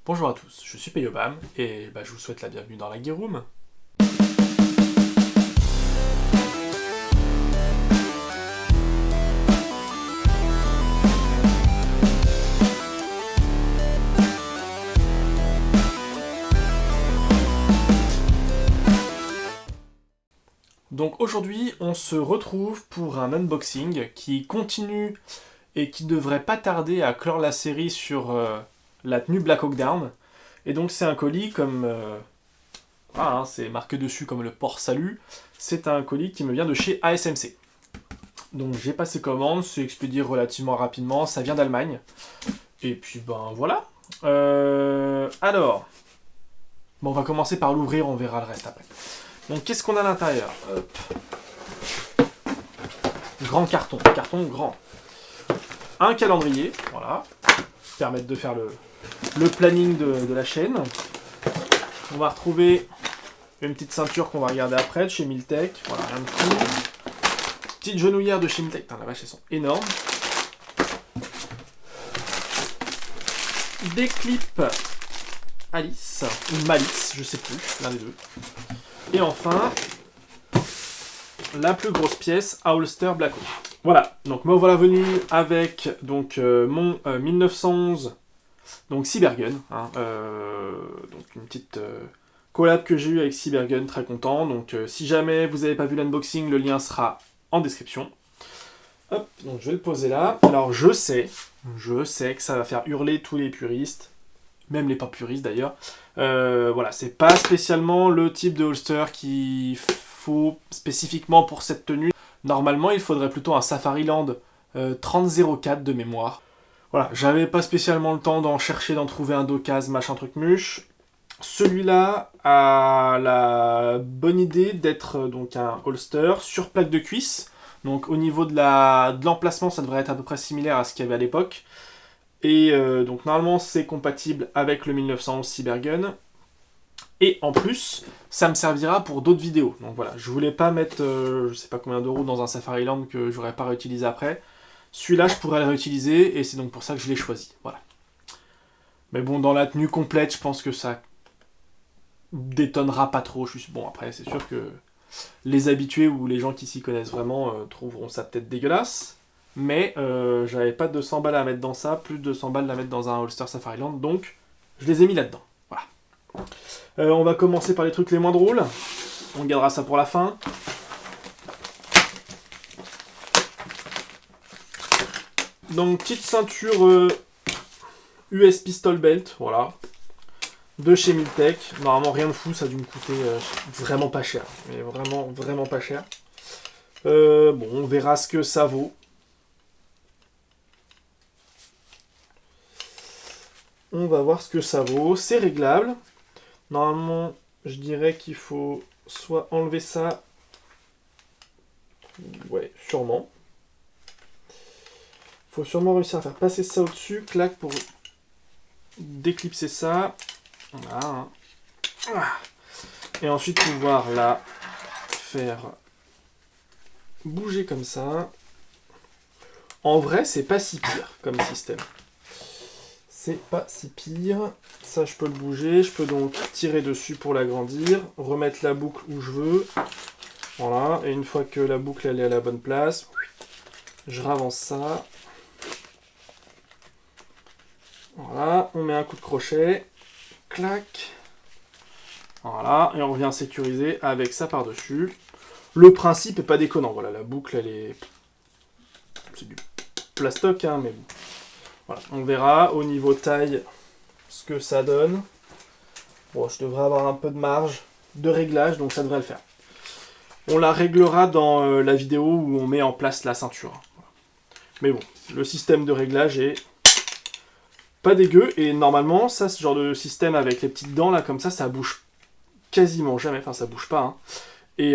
Bonjour à tous, je suis Payobam et je vous souhaite la bienvenue dans la Gear Room. Donc aujourd'hui, on se retrouve pour un unboxing qui continue et qui devrait pas tarder à clore la série sur la tenue Black Hawk Down. Et donc c'est un colis comme... c'est marqué dessus comme le port salut. C'est un colis qui me vient de chez ASMC. Donc j'ai passé commande, c'est expédié relativement rapidement, ça vient d'Allemagne. Et puis voilà. Alors, on va commencer par l'ouvrir, on verra le reste après. Donc qu'est-ce qu'on a à l'intérieur? Hop. Grand carton grand. Un calendrier, voilà, permettre de faire le planning de la chaîne. On va retrouver une petite ceinture qu'on va regarder après de chez Miltech, voilà, rien de fou. Petite genouillère de chez Miltech, putain la vache elles sont énormes. Des clips Alice, ou Malice, je sais plus, l'un des deux. Et enfin, la plus grosse pièce, Holster Black Hawk. Voilà, donc me voilà venu avec mon 1911 donc Cybergun, donc une petite collab que j'ai eue avec Cybergun, très content. Donc si jamais vous n'avez pas vu l'unboxing, le lien sera en description. Hop, donc je vais le poser là. Alors je sais que ça va faire hurler tous les puristes, même les pas puristes d'ailleurs. Voilà, c'est pas spécialement le type de holster qu'il faut spécifiquement pour cette tenue. Normalement, il faudrait plutôt un Safariland 3004 de mémoire. Voilà, j'avais pas spécialement le temps d'en chercher, d'en trouver un d'occasion, machin truc muche. Celui-là a la bonne idée d'être donc un holster sur plaque de cuisse. Donc au niveau de l'emplacement, ça devrait être à peu près similaire à ce qu'il y avait à l'époque. Et donc normalement c'est compatible avec le 1911 Cybergun. Et en plus, ça me servira pour d'autres vidéos. Donc voilà, je voulais pas mettre je sais pas combien d'euros dans un Safariland que j'aurais pas réutilisé après. Celui-là, je pourrais le réutiliser et c'est donc pour ça que je l'ai choisi. Voilà. Mais bon, dans la tenue complète, je pense que ça détonnera pas trop. Bon, après, c'est sûr que les habitués ou les gens qui s'y connaissent vraiment trouveront ça peut-être dégueulasse. Mais j'avais pas 200 balles à mettre dans ça, plus de 200 balles à mettre dans un holster Safariland, donc je les ai mis là-dedans. Voilà. On va commencer par les trucs les moins drôles. On gardera ça pour la fin. Donc petite ceinture US Pistol Belt, voilà, de chez Miltech. Normalement rien de fou, ça a dû me coûter vraiment pas cher, mais vraiment pas cher. Bon, on verra ce que ça vaut. On va voir ce que ça vaut. C'est réglable. Normalement, je dirais qu'il faut soit enlever ça. Ouais, sûrement. Il faut sûrement réussir à faire passer ça au-dessus. Clac pour déclipser ça. Voilà. Et ensuite pouvoir la faire bouger comme ça. En vrai, c'est pas si pire comme système. C'est pas si pire. Ça, je peux le bouger. Je peux donc tirer dessus pour l'agrandir. Remettre la boucle où je veux. Voilà. Et une fois que la boucle elle est à la bonne place, je ravance ça. Voilà. On met un coup de crochet. Clac. Voilà. Et on revient sécuriser avec ça par-dessus. Le principe est pas déconnant. Voilà. La boucle, elle est... C'est du plastoc, hein, mais bon. Voilà, on verra au niveau taille ce que ça donne. Bon, je devrais avoir un peu de marge de réglage, donc ça devrait le faire. On la réglera dans la vidéo où on met en place la ceinture. Mais bon, le système de réglage est pas dégueu. Et normalement, ça, ce genre de système avec les petites dents là, comme ça bouge quasiment jamais. Enfin, ça bouge pas. Hein. Et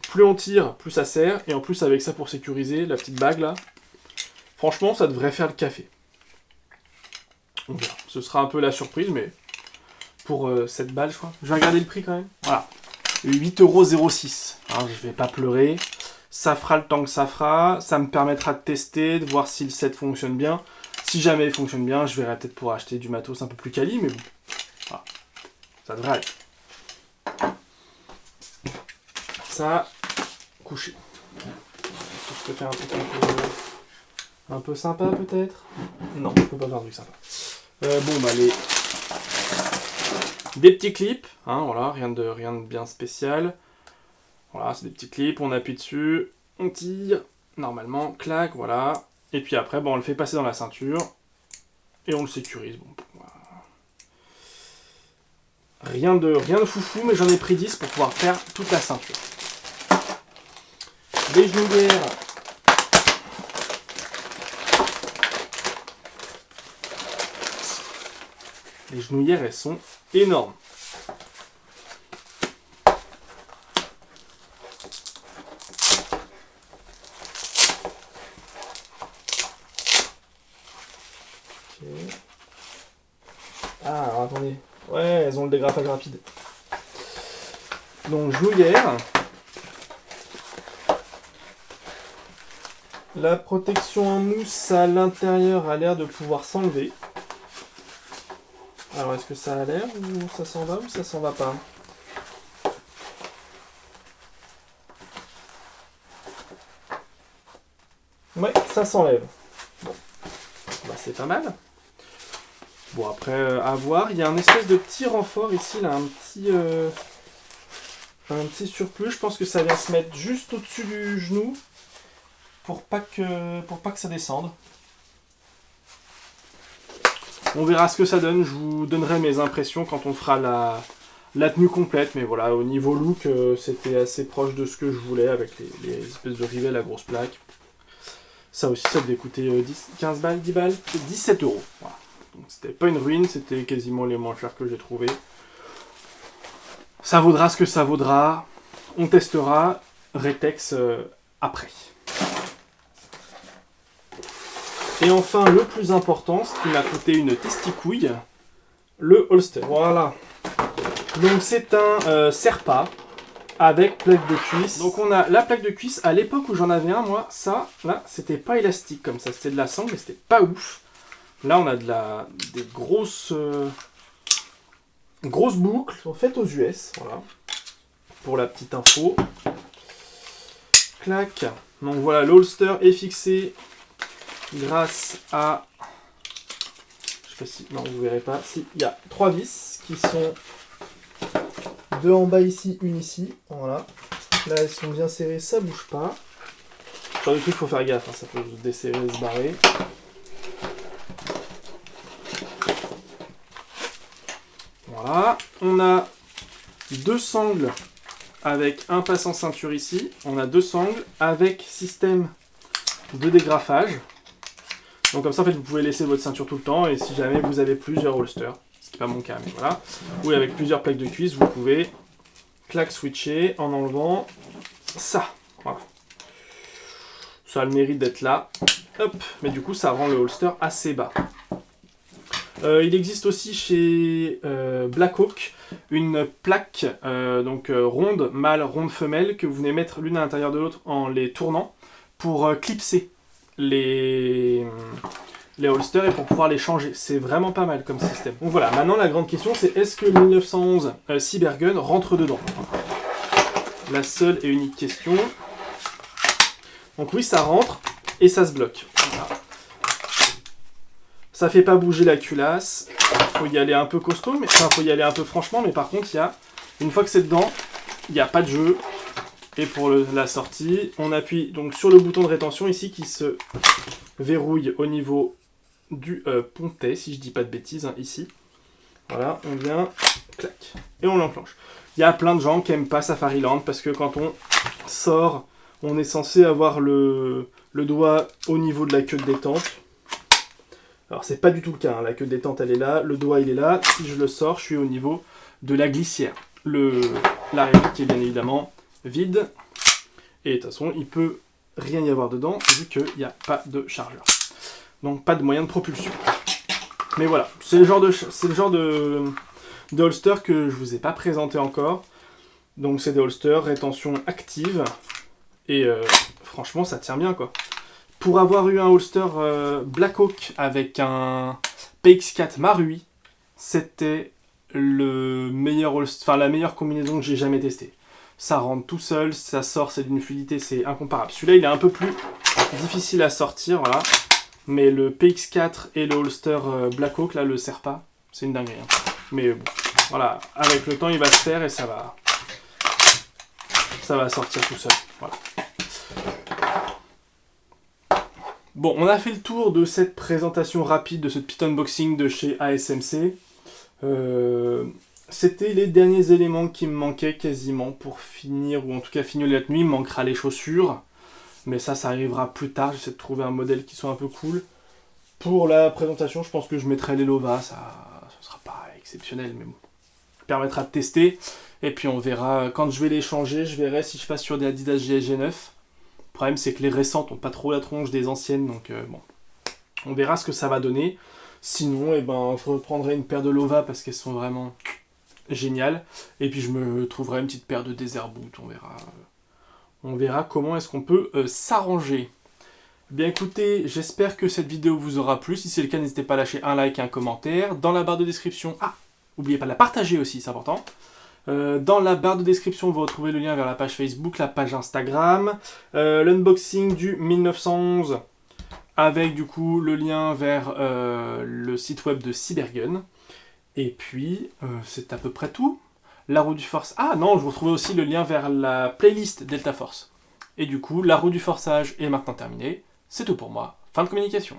plus on tire, plus ça serre. Et en plus, avec ça pour sécuriser, la petite bague là. Franchement, ça devrait faire le café. On verra. Ce sera un peu la surprise, mais pour cette balle, je crois. Je vais regarder le prix quand même. Voilà. 8,06 €. Hein, je vais pas pleurer. Ça fera le temps que ça fera. Ça me permettra de tester, de voir si le set fonctionne bien. Si jamais il fonctionne bien, je verrai peut-être pour acheter du matos un peu plus quali, mais bon, voilà, ça devrait aller. Ça, couché. Je peux faire un truc un peu sympa peut-être? Non, je peux pas faire un truc sympa. Bon bah des petits clips, hein, voilà, rien de bien spécial. Voilà, c'est des petits clips, on appuie dessus, on tire, normalement, clac, voilà. Et puis après, bon, on le fait passer dans la ceinture et on le sécurise. Bon, voilà. Rien de foufou, mais j'en ai pris 10 pour pouvoir faire toute la ceinture. Des genouillères. Les genouillères, elles sont énormes. Okay. Ah, alors attendez. Ouais, elles ont le dégrafage rapide. Donc, genouillère. La protection en mousse à l'intérieur a l'air de pouvoir s'enlever. Alors, est-ce que ça a l'air ou ça s'en va ou ça s'en va pas? Ouais, ça s'enlève. Bon, bah, c'est pas mal. Bon, après, à voir. Il y a un espèce de petit renfort ici, là, un petit surplus. Je pense que ça vient se mettre juste au-dessus du genou pour pas que ça descende. On verra ce que ça donne. Je vous donnerai mes impressions quand on fera la tenue complète. Mais voilà, au niveau look, c'était assez proche de ce que je voulais avec les espèces de rivets, la grosse plaque. Ça aussi, ça devait coûter 15 balles, 10 balles, 17 €. Voilà. Donc c'était pas une ruine, c'était quasiment les moins chers que j'ai trouvé. Ça vaudra ce que ça vaudra. On testera. Retex après. Et enfin, le plus important, ce qui m'a coûté une testicouille, le holster. Voilà. Donc c'est un Serpa avec plaque de cuisse. Donc on a la plaque de cuisse. À l'époque où j'en avais un, moi, ça, là, c'était pas élastique comme ça. C'était de la sangle, mais c'était pas ouf. Là, on a des grosses boucles faites aux US. Voilà. Pour la petite info. Clac. Donc voilà, le holster est fixé grâce à... Je sais pas si... Non, vous verrez pas. Si, il y a 3 vis qui sont 2 en bas ici, une ici. Voilà. Là, elles sont bien serrées, ça bouge pas. Genre de truc, faut faire gaffe, hein, ça peut se desserrer, se barrer. Voilà. On a 2 sangles avec un passant ceinture ici. On a 2 sangles avec système de dégrafage. Donc comme ça, en fait, vous pouvez laisser votre ceinture tout le temps. Et si jamais vous avez plusieurs holsters, ce qui n'est pas mon cas, mais voilà. Ou avec plusieurs plaques de cuisse, vous pouvez clac switcher en enlevant ça. Voilà. Ça a le mérite d'être là. Hop. Mais du coup, ça rend le holster assez bas. Il existe aussi chez Blackhawk une plaque ronde mâle, ronde femelle que vous venez mettre l'une à l'intérieur de l'autre en les tournant pour clipser les holsters et pour pouvoir les changer. C'est vraiment pas mal comme système. Donc voilà, maintenant la grande question c'est est-ce que le 1911 Cybergun rentre dedans? La seule et unique question. Donc oui, ça rentre et ça se bloque. Voilà. Ça fait pas bouger la culasse. Faut y aller un peu costaud, mais enfin faut y aller un peu franchement, mais par contre, une fois que c'est dedans, il n'y a pas de jeu. Et pour la sortie, on appuie donc sur le bouton de rétention ici qui se verrouille au niveau du pontet, si je dis pas de bêtises, hein, ici. Voilà, on vient, clac, et on l'enclenche. Il y a plein de gens qui aiment pas Safariland parce que quand on sort, on est censé avoir le doigt au niveau de la queue de détente. Alors c'est pas du tout le cas, hein. La queue de détente elle est là, le doigt il est là, si je le sors, je suis au niveau de la glissière. La réplique qui est bien évidemment vide, et de toute façon il peut rien y avoir dedans vu qu'il n'y a pas de chargeur. Donc pas de moyen de propulsion. Mais voilà, c'est le genre de holster que je vous ai pas présenté encore. Donc c'est des holsters rétention active, et franchement ça tient bien quoi. Pour avoir eu un holster Blackhawk avec un PX4 Marui, c'était le meilleur la meilleure combinaison que j'ai jamais testée. Ça rentre tout seul, ça sort, c'est d'une fluidité, c'est incomparable. Celui-là, il est un peu plus difficile à sortir, voilà. Mais le PX4 et le holster Blackhawk, là, le Serpa, c'est une dinguerie. Hein. Mais bon, voilà, avec le temps, il va se faire et ça va sortir tout seul. Voilà. Bon, on a fait le tour de cette présentation rapide, de ce petit unboxing de chez ASMC. C'était les derniers éléments qui me manquaient quasiment pour finir, ou en tout cas finir la tenue. Il me manquera les chaussures, mais ça arrivera plus tard. J'essaie de trouver un modèle qui soit un peu cool. Pour la présentation, je pense que je mettrai les Lova, ça sera pas exceptionnel, mais bon, ça permettra de tester. Et puis on verra, quand je vais les changer, je verrai si je passe sur des Adidas GSG 9. Le problème, c'est que les récentes n'ont pas trop la tronche des anciennes, donc bon, on verra ce que ça va donner. Sinon, eh ben, je reprendrai une paire de Lova parce qu'elles sont vraiment géniales. Et puis je me trouverai une petite paire de Desert Boot, on verra comment est-ce qu'on peut s'arranger. Bien écoutez, j'espère que cette vidéo vous aura plu. Si c'est le cas, n'hésitez pas à lâcher un like et un commentaire. Dans la barre de description, n'oubliez pas de la partager aussi, c'est important. Dans la barre de description, vous retrouvez le lien vers la page Facebook, la page Instagram, l'unboxing du 1911, avec du coup le lien vers le site web de Cybergun. Et puis, c'est à peu près tout. La roue du force... Ah non, je vous retrouvez aussi le lien vers la playlist Delta Force. Et du coup, la roue du forçage est maintenant terminée. C'est tout pour moi. Fin de communication.